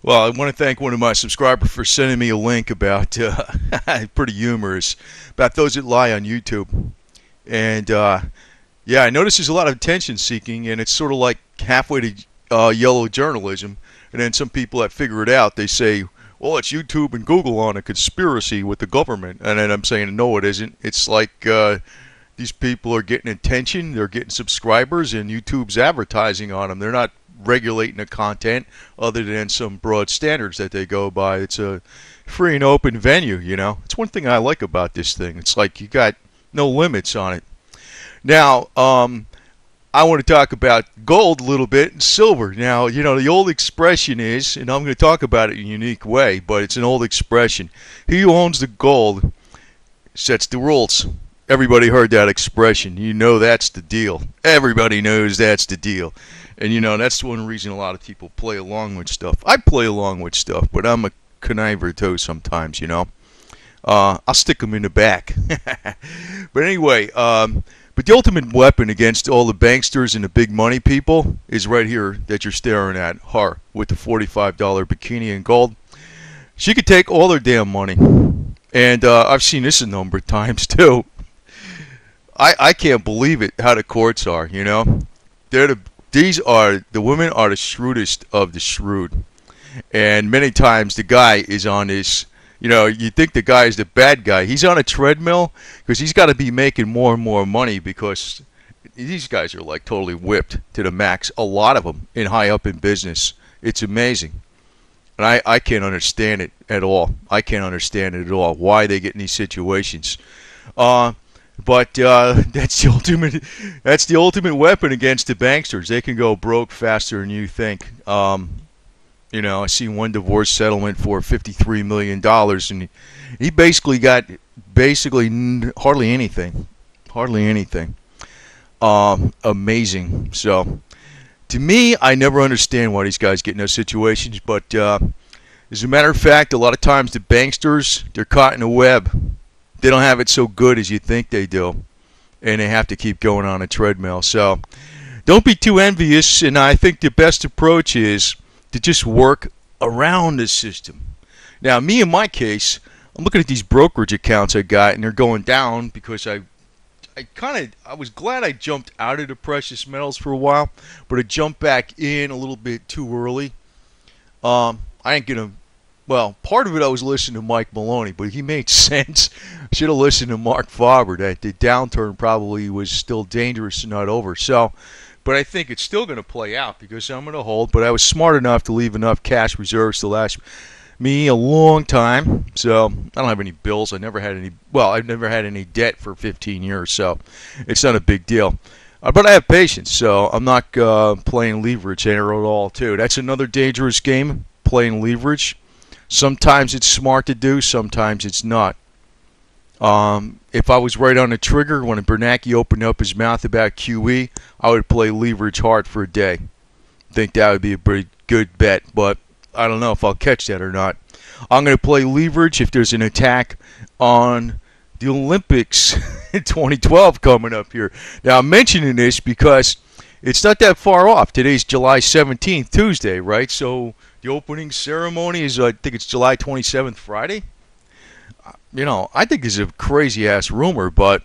Well, I want to thank one of my subscribers for sending me a link about, pretty humorous, about those that lie on YouTube. And yeah, I notice there's a lot of attention seeking, and it's sort of like halfway to yellow journalism. And then some people that figure it out, they say, well, it's YouTube and Google on a conspiracy with the government. And then I'm saying, no, it isn't. It's like these people are getting attention, they're getting subscribers, and YouTube's advertising on them. They're not regulating the content other than some broad standards that they go by. It's a free and open venue, you know. It's one thing I like about this thing. It's like you got no limits on it. Now, I want to talk about gold a little bit and silver. Now, you know, the old expression is, and I'm going to talk about it in a unique way, but it's an old expression. He who owns the gold sets the rules. Everybody heard that expression. You know that's the deal. Everybody knows that's the deal. And, you know, that's one reason a lot of people play along with stuff. I play along with stuff, but I'm a conniver too sometimes, you know. I'll stick them in the back. But anyway, but the ultimate weapon against all the banksters and the big money people is right here that you're staring at, her, with the $45 bikini in gold. She could take all their damn money. And I've seen this a number of times too. I can't believe it, how the courts are, you know. The women are the shrewdest of the shrewd. And many times the guy is on this, you know, you think the guy is the bad guy. He's on a treadmill because he's got to be making more and more money because these guys are like totally whipped to the max. A lot of them high up in business. It's amazing. And I can't understand it at all. I can't understand it at all, why they get in these situations. But that's the ultimate weapon against the banksters. They can go broke faster than you think. You know, I seen one divorce settlement for $53 million, and he basically got hardly anything. Amazing. So, to me, I never understand why these guys get in those situations. But as a matter of fact, a lot of times the banksters, they're caught in a web. They don't have it so good as you think they do, and they have to keep going on a treadmill. So, don't be too envious. And I think the best approach is to just work around the system. Now, me in my case, I'm looking at these brokerage accounts I got, and they're going down because I was glad I jumped out of the precious metals for a while, but I jumped back in a little bit too early. I ain't gonna. Well, part of it I was listening to Mike Maloney, but he made sense. I should have listened to Mark Faber that the downturn probably was still dangerous and not over. So. But I think it's still going to play out because I'm going to hold. But I was smart enough to leave enough cash reserves to last me a long time. So I don't have any bills. I've never had any debt for 15 years. So it's not a big deal. But I have patience. So I'm not playing leverage there at all, too. That's another dangerous game, playing leverage. Sometimes it's smart to do. Sometimes it's not. If I was right on the trigger when Bernanke opened up his mouth about QE, I would play leverage hard for a day. Think that would be a pretty good bet, but I don't know if I'll catch that or not. I'm going to play leverage if there's an attack on the Olympics in 2012 coming up here. Now, I'm mentioning this because it's not that far off. Today's July 17th, Tuesday, right? So the opening ceremony is, I think it's July 27th, Friday. You know, I think it's a crazy-ass rumor, but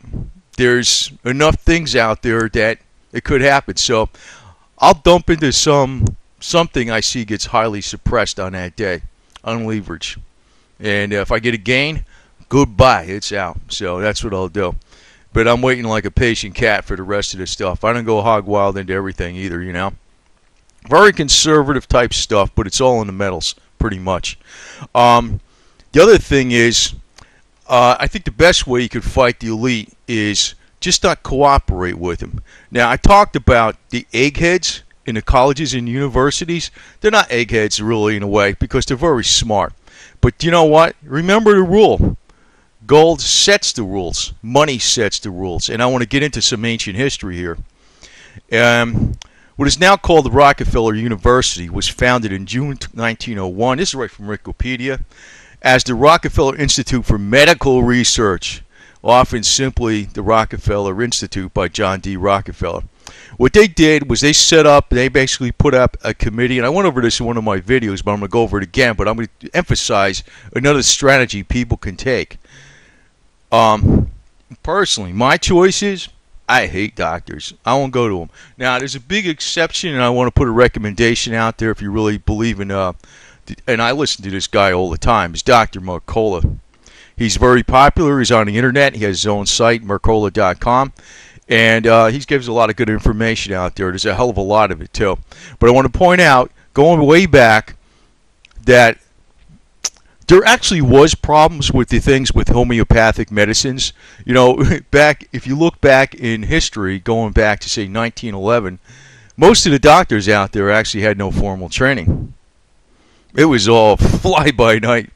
there's enough things out there that it could happen. So I'll dump into something I see gets highly suppressed on that day, on leverage. And if I get a gain, goodbye, it's out. So that's what I'll do. But I'm waiting like a patient cat for the rest of the stuff. I don't go hog wild into everything either, you know. Very conservative type stuff, but it's all in the metals, pretty much. The other thing is, I think the best way you could fight the elite is just not cooperate with them. Now, I talked about the eggheads in the colleges and universities. They're not eggheads really in a way because they're very smart. But you know what? Remember the rule. Gold sets the rules. Money sets the rules. And I want to get into some ancient history here. What is now called the Rockefeller University was founded in June 1901. This is right from Wikipedia. As the Rockefeller Institute for Medical Research, often simply the Rockefeller Institute by John D. Rockefeller. What they did was they basically put up a committee, and I went over this in one of my videos, but I'm going to go over it again, but I'm going to emphasize another strategy people can take. Personally, my choice is I hate doctors. I won't go to them. Now, there's a big exception, and I want to put a recommendation out there if you really believe in, and I listen to this guy all the time, is Dr. Mercola. He's very popular. He's on the internet. He has his own site, mercola.com. And he gives a lot of good information out there. There's a hell of a lot of it, too. But I want to point out, going way back, that there actually was problems with the things with homeopathic medicines. You know, if you look back in history, going back to, say, 1911, most of the doctors out there actually had no formal training. It was all fly-by-night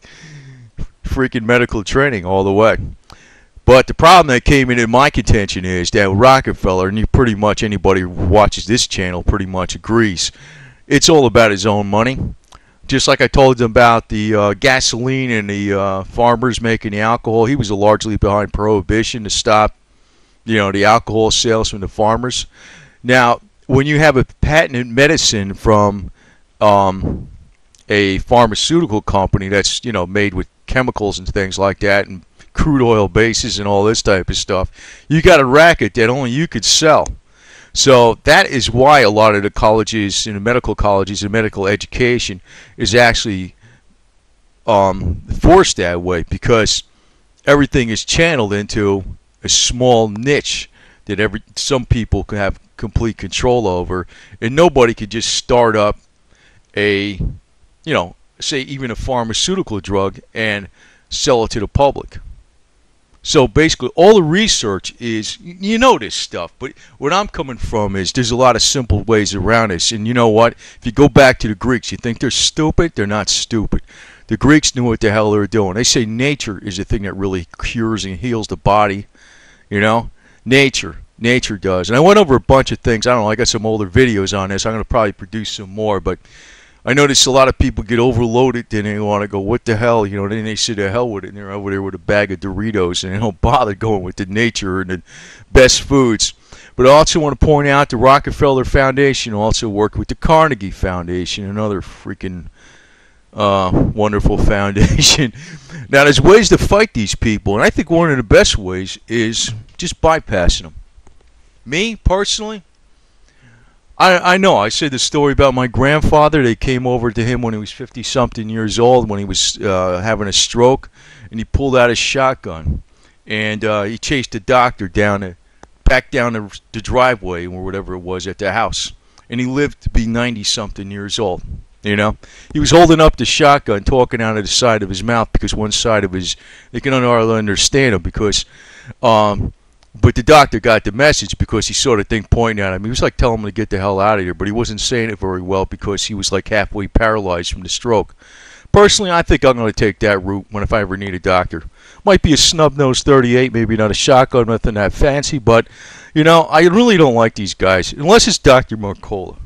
freaking medical training all the way. But the problem that came in my contention is that Rockefeller, and pretty much anybody who watches this channel pretty much agrees, it's all about his own money. Just like I told them about the gasoline and the farmers making the alcohol, he was largely behind prohibition to stop, the alcohol sales from the farmers. Now, when you have a patented medicine from a pharmaceutical company that's made with chemicals and things like that, and crude oil bases and all this type of stuff, you got a racket that only you could sell. So that is why a lot of the colleges, the medical colleges and medical education is actually forced that way, because everything is channeled into a small niche that some people can have complete control over, and nobody could just start up a, say even a pharmaceutical drug and sell it to the public. So basically, all the research is, this stuff, but what I'm coming from is there's a lot of simple ways around this. And you know what? If you go back to the Greeks, you think they're stupid? They're not stupid. The Greeks knew what the hell they were doing. They say nature is the thing that really cures and heals the body. Nature does. And I went over a bunch of things. I don't know, I got some older videos on this. I'm going to probably produce some more, but I notice a lot of people get overloaded, then they want to go, what the hell, then they say the hell with it, and they're over there with a bag of Doritos, and they don't bother going with the nature and the best foods. But I also want to point out the Rockefeller Foundation also worked with the Carnegie Foundation, another freaking wonderful foundation. Now, there's ways to fight these people, and I think one of the best ways is just bypassing them. Me, personally, I know. I said the story about my grandfather. They came over to him when he was 50-something years old, when he was having a stroke, and he pulled out his shotgun, and he chased the doctor back down the driveway or whatever it was at the house, and he lived to be 90-something years old. He was holding up the shotgun, talking out of the side of his mouth, because one side of they can hardly understand him, because but the doctor got the message, because he saw the thing pointing at him. He was like telling him to get the hell out of here, but he wasn't saying it very well because he was like halfway paralyzed from the stroke. Personally, I think I'm going to take that route if I ever need a doctor. Might be a snub-nosed 38, maybe not a shotgun, nothing that fancy, but, I really don't like these guys, unless it's Dr. Mercola.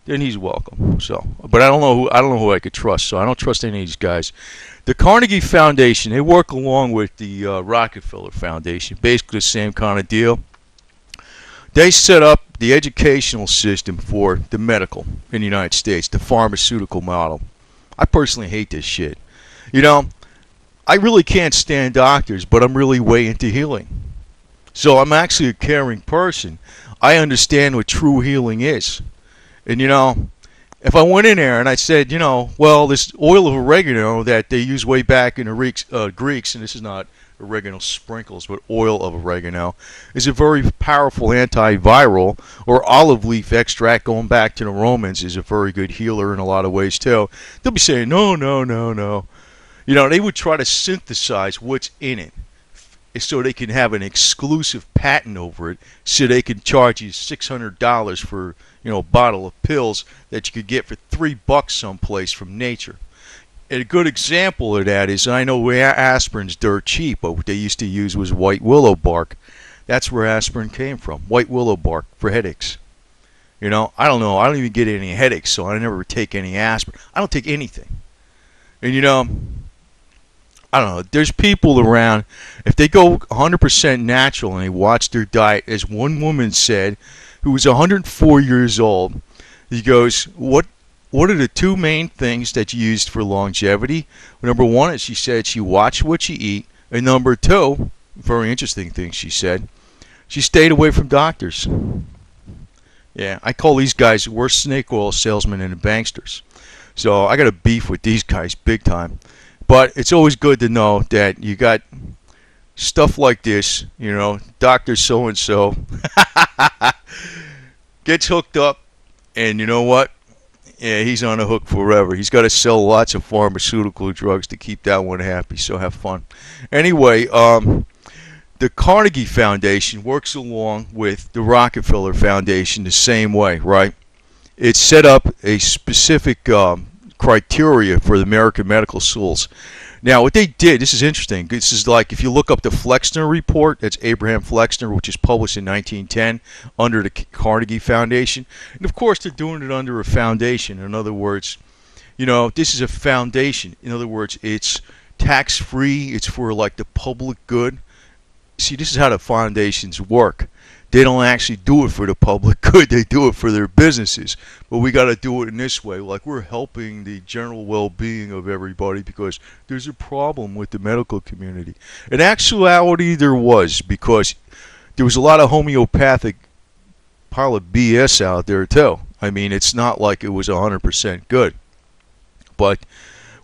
Then he's welcome. But I don't know who I could trust, so I don't trust any of these guys. The Carnegie Foundation, they work along with the Rockefeller Foundation, basically the same kind of deal. They set up the educational system for the medical in the United States, the pharmaceutical model. I personally hate this shit. I really can't stand doctors, but I'm really way into healing. So I'm actually a caring person. I understand what true healing is. And if I went in there and I said, well, this oil of oregano that they used way back in the Greeks, and this is not oregano sprinkles, but oil of oregano, is a very powerful antiviral, or olive leaf extract going back to the Romans is a very good healer in a lot of ways too. They'll be saying, no. They would try to synthesize what's in it so they can have an exclusive patent over it, so they can charge you $600 for a bottle of pills that you could get for $3 someplace from nature. And a good example of that is, I know where aspirin's dirt cheap, but what they used to use was white willow bark. That's where aspirin came from, white willow bark for headaches. I don't know. I don't even get any headaches, so I never take any aspirin. I don't take anything. And I don't know. There's people around, if they go 100% natural and they watch their diet, as one woman said, who was 104 years old. He goes, what are the two main things that you used for longevity? Well, number one is she said she watched what you eat. And number two, very interesting thing she said, she stayed away from doctors. Yeah, I call these guys worse snake oil salesmen than the banksters. So I got a beef with these guys big time. But it's always good to know that you got stuff like this, you know, Dr. So-and-so gets hooked up, and you know what? Yeah, he's on the hook forever. He's got to sell lots of pharmaceutical drugs to keep that one happy, so have fun. Anyway, the Carnegie Foundation works along with the Rockefeller Foundation the same way, right? It's set up a specific criteria for the American medical schools. Now, what they did, this is interesting. This is like if you look up the Flexner report, that's Abraham Flexner, which is published in 1910 under the Carnegie Foundation. And of course, they're doing it under a foundation. In other words, you know, this is a foundation. In other words, it's tax-free. It's for like the public good. See, this is how the foundations work. They don't actually do it for the public good. They do it for their businesses. But we got to do it in this way. Like we're helping the general well-being of everybody because there's a problem with the medical community. In actuality, there was, because there was a lot of homeopathic pile of BS out there too. I mean, it's not like it was 100% good. But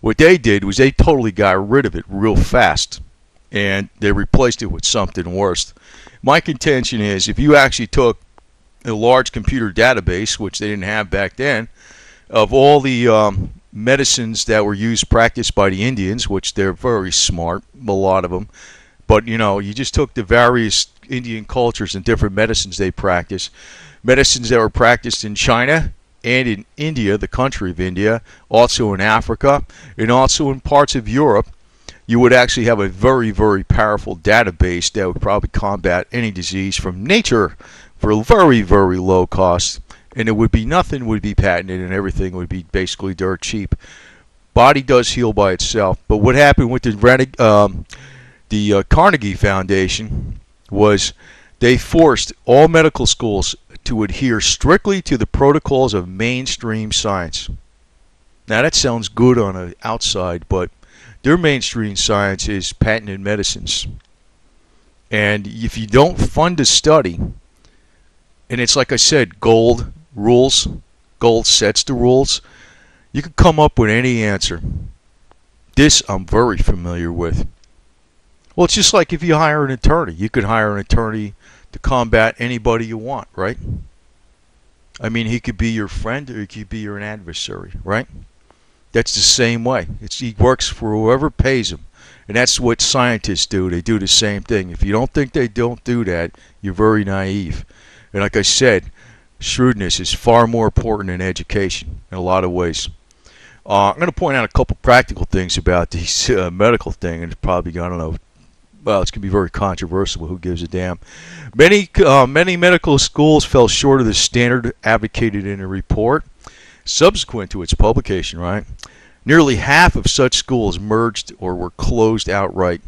what they did was they totally got rid of it real fast. And they replaced it with something worse. My contention is if you actually took a large computer database, which they didn't have back then, of all the medicines that were used, practiced by the Indians, which they're very smart, a lot of them, but you know, you just took the various Indian cultures and different medicines they practiced, medicines that were practiced in China and in India, the country of India, also in Africa, and also in parts of Europe, you would actually have a very, very powerful database that would probably combat any disease from nature for a very, very low cost. And it would be nothing would be patented and everything would be basically dirt cheap. Body does heal by itself. But what happened with the Carnegie Foundation was they forced all medical schools to adhere strictly to the protocols of mainstream science. Now that sounds good on the outside, but their mainstream science is patented medicines. And if you don't fund a study, and it's like I said, gold rules, gold sets the rules, you can come up with any answer. This I'm very familiar with. Well, it's just like if you hire an attorney. You could hire an attorney to combat anybody you want, right? I mean, he could be your friend or he could be your adversary, right? That's the same way. He works for whoever pays him. And that's what scientists do. They do the same thing. If you don't think they don't do that, you're very naive. And like I said, shrewdness is far more important than education in a lot of ways. I'm going to point out a couple practical things about these medical thing, and it's probably, I don't know, well, it's going to be very controversial, but who gives a damn. Many medical schools fell short of the standard advocated in the report. Subsequent to its publication, right, nearly half of such schools merged or were closed outright.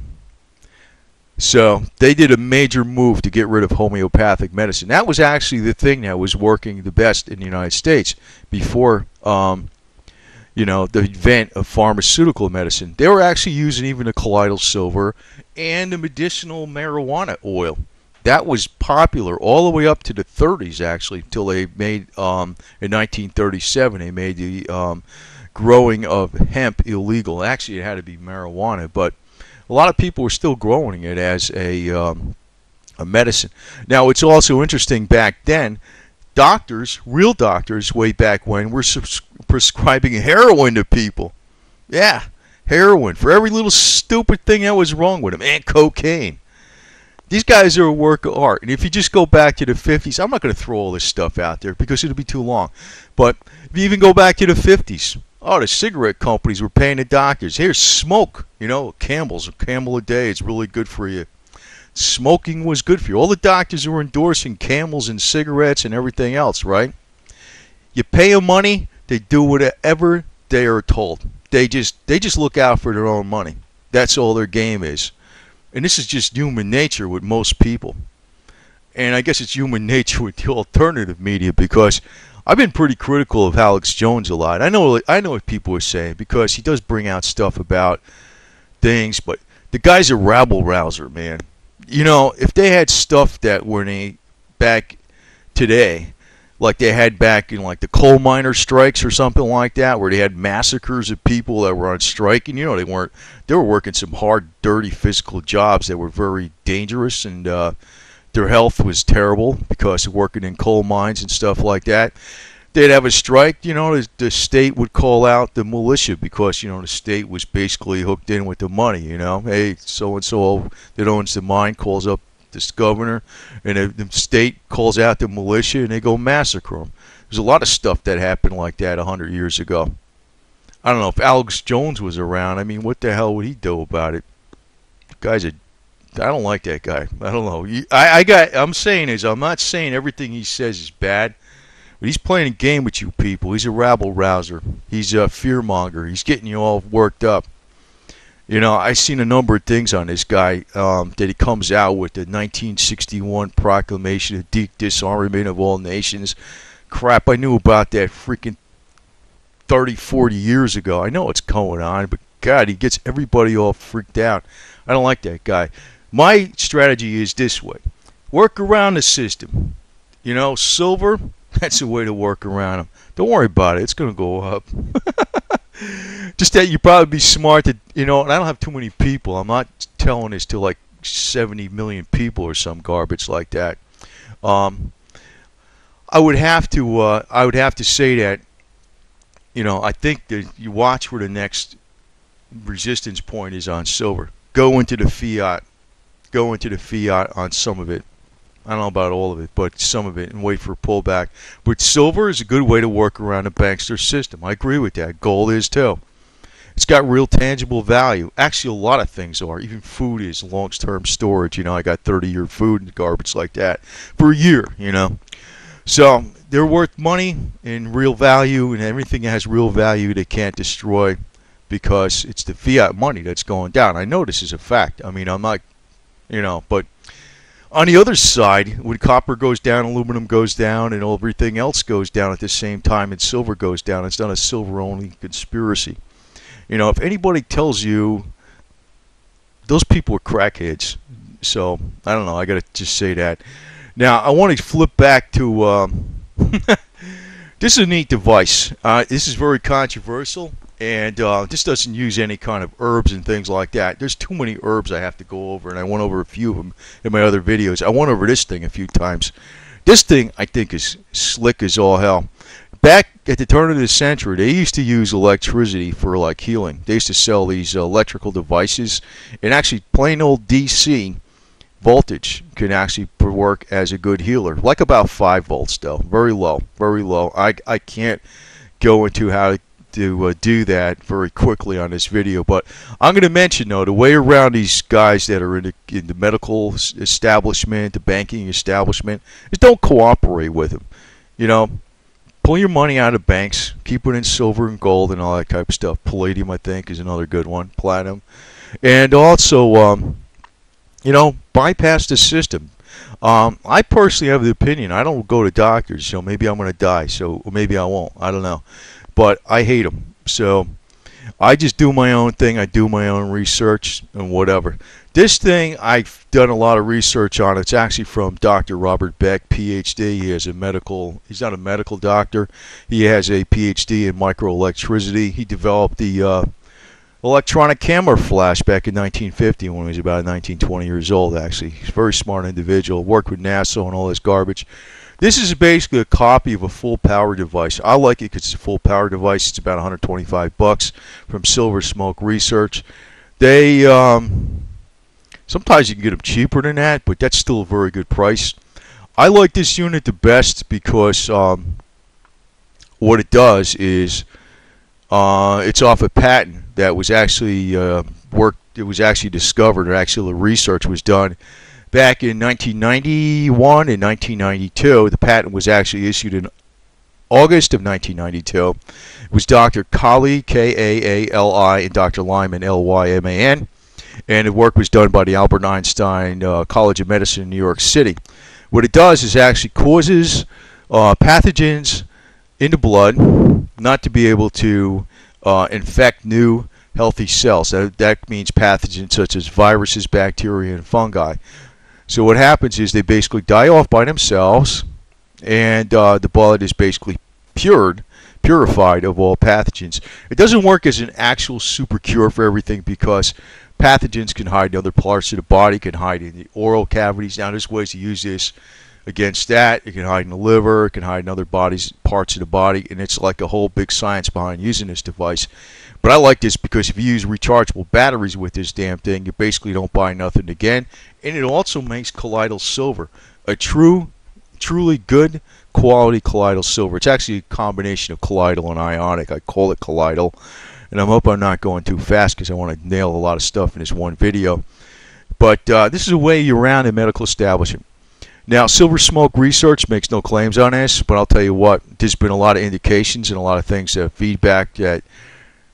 So they did a major move to get rid of homeopathic medicine. That was actually the thing that was working the best in the United States before, you know, the advent of pharmaceutical medicine. They were actually using even the colloidal silver and the medicinal marijuana oil. That was popular all the way up to the 30s, actually, until they made, in 1937, they made the growing of hemp illegal. Actually, it had to be marijuana, but a lot of people were still growing it as a medicine. Now, it's also interesting back then, doctors, real doctors, way back when, were prescribing heroin to people. Yeah, heroin for every little stupid thing that was wrong with them, and cocaine. These guys are a work of art. And if you just go back to the 50s, I'm not going to throw all this stuff out there because it'll be too long. But if you even go back to the 50s, oh, the cigarette companies were paying the doctors. Here's smoke. You know, Campbell's, a Camel a day. It's really good for you. Smoking was good for you. All the doctors were endorsing Camels and cigarettes and everything else, right? You pay them money, they do whatever they are told. They just look out for their own money. That's all their game is. And this is just human nature with most people. and I guess it's human nature with the alternative media, because I've been pretty critical of Alex Jones a lot. I know what people are saying, because he does bring out stuff about things, but the guy's a rabble rouser, man. You know, if they had stuff that were back today, like they had back in like the coal miner strikes or something like that, where they had massacres of people that were on strike, and you know they were working some hard, dirty, physical jobs that were very dangerous, and their health was terrible because of working in coal mines and stuff like that. They'd have a strike, you know, the state would call out the militia, because, you know, the state was basically hooked in with the money, you know. Hey, so-and-so that owns the mine calls up this governor, and the state calls out the militia, and they go massacre them. There's a lot of stuff that happened like that 100 years ago. I don't know if Alex Jones was around. I mean, what the hell would he do about it? I don't like that guy. I don't know. I'm saying is, I'm not saying everything he says is bad, but he's playing a game with you people. He's a rabble rouser. He's a fearmonger. He's getting you all worked up. You know, I've seen a number of things on this guy that he comes out with, the 1961 Proclamation of Disarmament of All Nations. Crap, I knew about that freaking 30, 40 years ago. I know what's going on, but God, he gets everybody all freaked out. I don't like that guy. My strategy is this way. Work around the system. You know, silver, that's a way to work around him. Don't worry about it. It's going to go up. Just that you probably be smart to, you know, and I don't have too many people. I'm not telling this to like 70 million people or some garbage like that. I would have to say that, you know, I think that you watch where the next resistance point is on silver. Go into the fiat. Go into the fiat on some of it. I don't know about all of it, but some of it, and wait for a pullback. But silver is a good way to work around the bankster system. I agree with that. Gold is too. It's got real tangible value. Actually, a lot of things are. Even food is long-term storage. You know, I got 30-year food and garbage like that for a year, you know. So they're worth money and real value, and everything that has real value they can't destroy, because it's the fiat money that's going down. I know this is a fact. I mean, I'm not, you know, but on the other side, when copper goes down, aluminum goes down, and everything else goes down at the same time, and silver goes down, it's not a silver-only conspiracy. You know, if anybody tells you, those people are crackheads. So, I don't know, I gotta just say that. Now, I want to flip back to, this is a neat device. This is very controversial, and this doesn't use any kind of herbs and things like that. There's too many herbs I have to go over, and I went over a few of them in my other videos. I went over this thing a few times. This thing, I think, is slick as all hell. Back at the turn of the century, they used to use electricity for, like, healing. They used to sell these electrical devices, and actually plain old DC voltage can actually work as a good healer. Like about 5 volts, though. Very low, very low. I can't go into how to do that very quickly on this video, but I'm going to mention, though, the way around these guys that are in the medical establishment, the banking establishment, is don't cooperate with them. You know, pull your money out of banks, keep it in silver and gold and all that type of stuff. Palladium, I think, is another good one. Platinum. And also, you know, bypass the system. I personally have the opinion, I don't go to doctors, so maybe I'm going to die, so or maybe I won't. I don't know. But I hate them. So I just do my own thing. I do my own research and whatever. This thing, I've done a lot of research on. It's actually from Dr. Robert Beck, PhD. He has he's not a medical doctor. He has a PhD in microelectricity. He developed the electronic camera flash back in 1950 when he was about 19, 20 years old, actually. He's a very smart individual. Worked with NASA and all this garbage. This is basically a copy of a full power device. I like it because it's a full power device. It's about 125 bucks from Silver Smoke Research. They sometimes you can get them cheaper than that, but that's still a very good price. I like this unit the best because what it does is it's off a patent that was actually it was actually discovered, or actually the research was done back in 1991 and 1992. The patent was actually issued in August of 1992. It was Dr. Kaali, K-A-A-L-I, and Dr. Lyman, L-Y-M-A-N. And the work was done by the Albert Einstein College of Medicine in New York City. What it does is actually causes pathogens in the blood not to be able to infect new healthy cells. That means pathogens such as viruses, bacteria, and fungi. So what happens is they basically die off by themselves, and the blood is basically purified of all pathogens. It doesn't work as an actual super cure for everything because pathogens can hide in other parts of the body, can hide in the oral cavities. Now there's ways to use this against that. It can hide in the liver, it can hide in other parts of the body, and it's like a whole big science behind using this device. But I like this because if you use rechargeable batteries with this damn thing, you basically don't buy nothing again. And it also makes colloidal silver, a truly good quality colloidal silver. It's actually a combination of colloidal and ionic. I call it colloidal, and I hope I'm not going too fast because I want to nail a lot of stuff in this one video. But this is a way around a medical establishment. Now, Silver Smoke Research makes no claims on this, but I'll tell you what, there's been a lot of indications and a lot of things that feedback that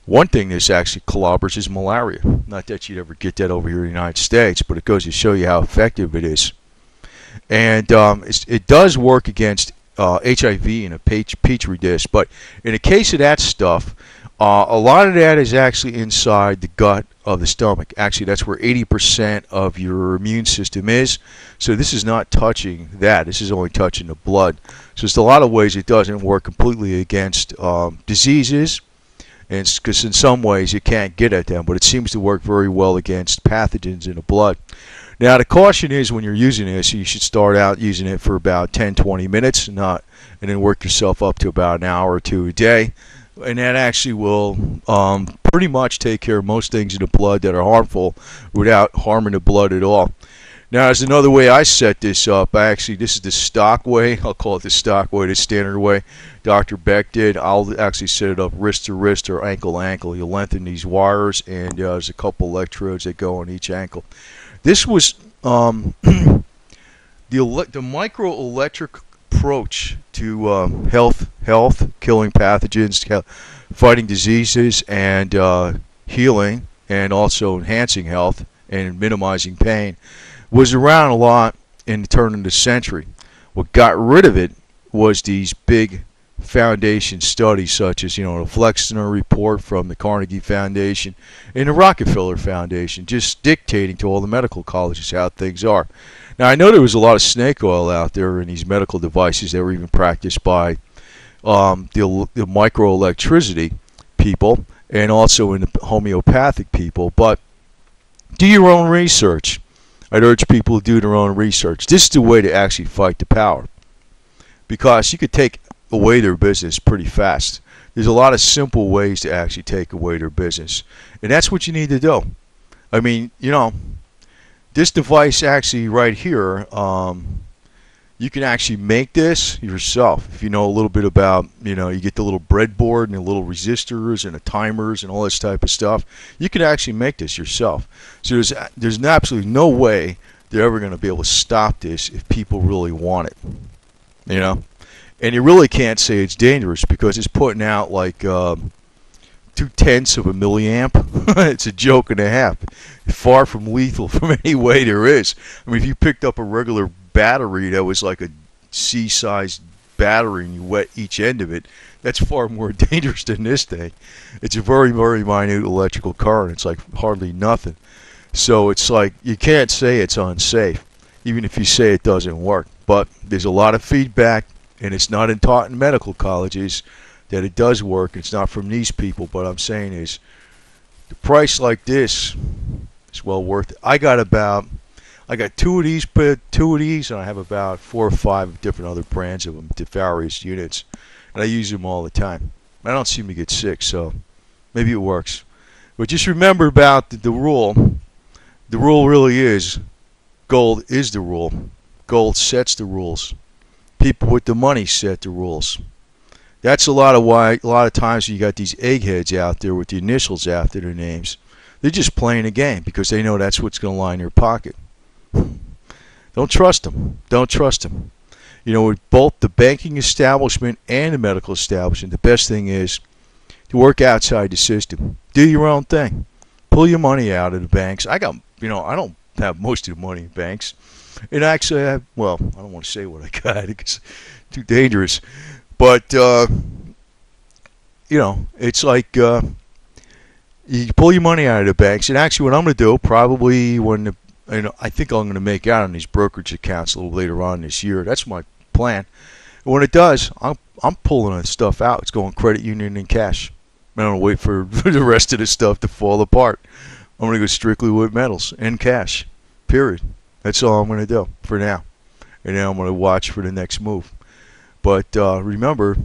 one thing this actually clobbers is malaria. Not that you'd ever get that over here in the United States, but it goes to show you how effective it is. And it does work against HIV in a petri dish, but in the case of that stuff, a lot of that is actually inside the gut of the stomach. Actually, that's where 80% of your immune system is. So this is not touching that. This is only touching the blood. So there's a lot of ways it doesn't work completely against diseases, and because in some ways you can't get at them, but it seems to work very well against pathogens in the blood. Now the caution is when you're using this, you should start out using it for about 10-20 minutes, and then work yourself up to about an hour or two a day. And that actually will pretty much take care of most things in the blood that are harmful without harming the blood at all. Now, there's another way I set this up. This is the stock way. I'll call it the stock way, the standard way Dr. Beck did. I'll actually set it up wrist to wrist or ankle to ankle. You lengthen these wires, and there's a couple electrodes that go on each ankle. This was the microelectric approach to health, killing pathogens, fighting diseases, and healing, and also enhancing health and minimizing pain, was around a lot in the turn of the century. What got rid of it was these big foundation studies such as, the Flexner report from the Carnegie Foundation and the Rockefeller Foundation, just dictating to all the medical colleges how things are. Now, I know there was a lot of snake oil out there in these medical devices that were even practiced by the microelectricity people and also in the homeopathic people, but do your own research. I'd urge people to do their own research. This is the way to actually fight the power, because you could take away their business pretty fast. There's a lot of simple ways to actually take away their business, and that's what you need to do. I mean, this device actually right here, you can actually make this yourself if you know a little bit about, you get the little breadboard and the little resistors and the timers and all this type of stuff. You can actually make this yourself. So there's absolutely no way they're ever going to be able to stop this if people really want it. And you really can't say it's dangerous because it's putting out like 0.2 of a milliamp. It's a joke and a half. Far from lethal from any way there is. I mean, if you picked up a regular battery that was like a C-sized battery and you wet each end of it, that's far more dangerous than this thing. It's a very, very minute electrical current. It's like hardly nothing. So it's like you can't say it's unsafe, even if you say it doesn't work. But there's a lot of feedback, and it's not taught in medical colleges that it does work. It's not from these people, but I'm saying is the price like this is well worth it. I got two of these, and I have about 4 or 5 different other brands of them to various units, and I use them all the time. I don't seem to get sick, so maybe it works. But just remember about the rule. The rule really is gold is the rule. Gold sets the rules. People with the money set the rules. That's a lot of times you got these eggheads out there with the initials after their names. They're just playing a game because they know that's what's going to line their pocket. Don't trust them. Don't trust them. With both the banking establishment and the medical establishment, the best thing is to work outside the system. Do your own thing. Pull your money out of the banks. I don't have most of the money in banks. And actually, well, I don't want to say what I got. It's too dangerous. But it's like you pull your money out of the banks. And actually, what I'm going to do, probably I think I'm going to make out on these brokerage accounts a little later on this year. That's my plan. And when it does, I'm pulling that stuff out. It's going credit union and cash. I'm going to wait for the rest of the stuff to fall apart. I'm going to go strictly with metals and cash. Period. That's all I'm going to do for now. And then I'm going to watch for the next move. But remember,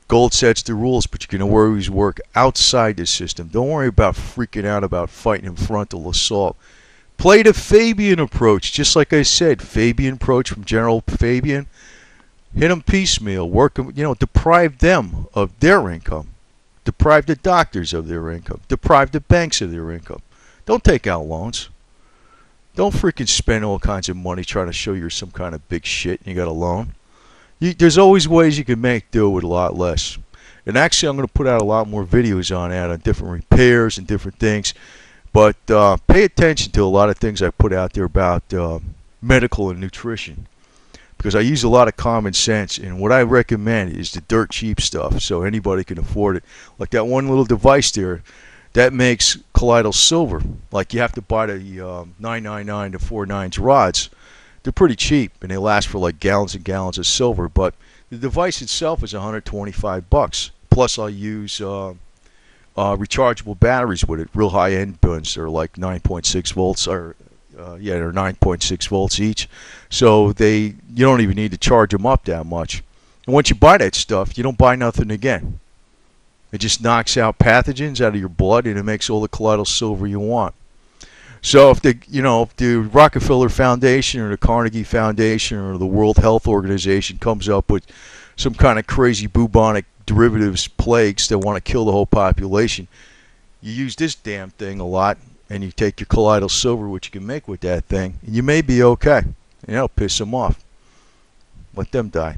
gold sets the rules, but you can always work outside the system. Don't worry about freaking out about fighting in frontal assault. Play the Fabian approach, just like I said. Fabian approach from General Fabian. Hit them piecemeal. Work them, deprive them of their income. Deprive the doctors of their income. Deprive the banks of their income. Don't take out loans. Don't freaking spend all kinds of money trying to show you're some kind of big shit and you got a loan. There's always ways you can make do with a lot less. And actually, I'm going to put out a lot more videos on that, on different repairs and different things. But pay attention to a lot of things I put out there about medical and nutrition. Because I use a lot of common sense, and what I recommend is the dirt cheap stuff so anybody can afford it. Like that one little device there that makes colloidal silver. Like you have to buy the 999 to 49s rods. They're pretty cheap, and they last for like gallons and gallons of silver. But the device itself is $125. Plus, I use rechargeable batteries with it, real high-end ones. They're like 9.6 volts, or they're 9.6 volts each. So you don't even need to charge them up that much. And once you buy that stuff, you don't buy nothing again. It just knocks out pathogens out of your blood, and it makes all the colloidal silver you want. So if the Rockefeller Foundation or the Carnegie Foundation or the World Health Organization comes up with some kind of crazy bubonic derivatives plagues that want to kill the whole population, you use this damn thing a lot, and you take your colloidal silver, which you can make with that thing, and you may be okay. And that'll piss them off. Let them die.